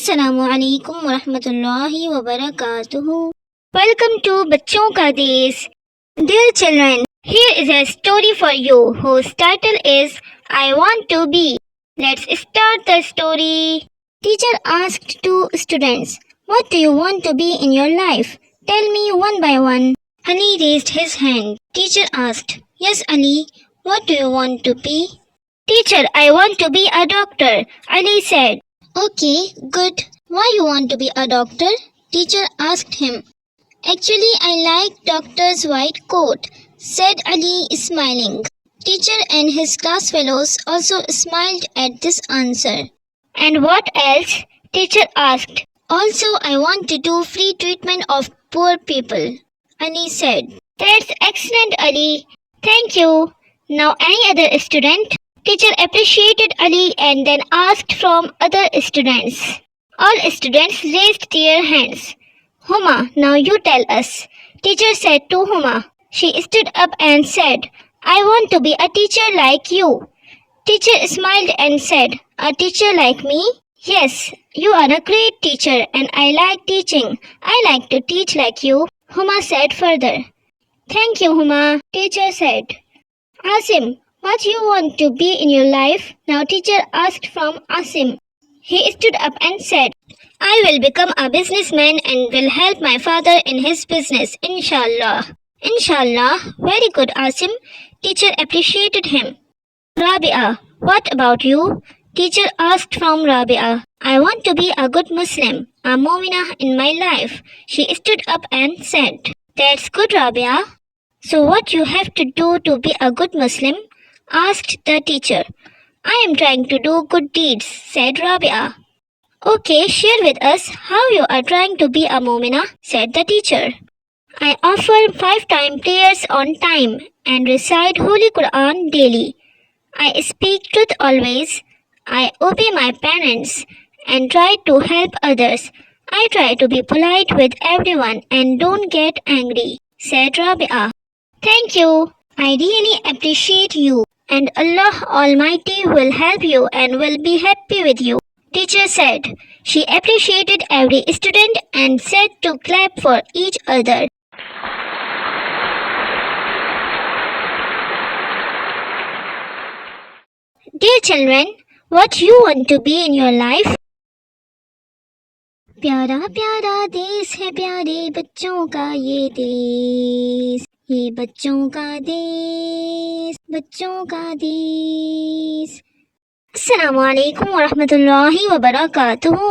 Assalamualaikum warahmatullahi wabarakatuh. Welcome to बच्चों का देश. Dear children, here is a story for you whose title is I Want to Be. Let's start the story. Teacher asked two students, what do you want to be in your life? Tell me one by one. Ali raised his hand. Teacher asked, yes Ali, what do you want to be? Teacher, I want to be a doctor, Ali said. Okay, good. Why you want to be a doctor? Teacher asked him. Actually, I like doctor's white coat, said Ali smiling. Teacher and his class fellows also smiled at this answer. And what else? Teacher asked. Also, I want to do free treatment of poor people, Ali said. That's excellent, Ali. Thank you. Now any other student? Teacher appreciated Ali and then asked from other students. All students raised their hands. Huma, now you tell us. Teacher said to Huma. She stood up and said, I want to be a teacher like you. Teacher smiled and said, a teacher like me? Yes, you are a great teacher and I like teaching. I like to teach like you, Huma said further. Thank you, Huma, teacher said. Asim, what you want to be in your life? Now teacher asked from Asim. He stood up and said, I will become a businessman and will help my father in his business, inshallah. Inshallah, very good Asim. Teacher appreciated him. Rabia, what about you? Teacher asked from Rabia. I want to be a good Muslim, a mu'minah in my life. She stood up and said, that's good Rabia. So what you have to do to be a good Muslim? Asked the teacher. I am trying to do good deeds, said Rabia. Okay, share with us how you are trying to be a mu'minah, said the teacher. I offer 5 prayers on time and recite Holy Quran daily. I speak truth always. I obey my parents and try to help others. I try to be polite with everyone and don't get angry, said Rabia. Thank you. I really appreciate you. And Allah Almighty will help you and will be happy with you, teacher said. She appreciated every student and said to clap for each other. Dear children, what you want to be in your life? प्यारा प्यारा देश है प्यारे बच्चों का ये देश, ये बच्चों का देश, बच्चों का देश. Assalamualaikum warahmatullahi wabarakatuh.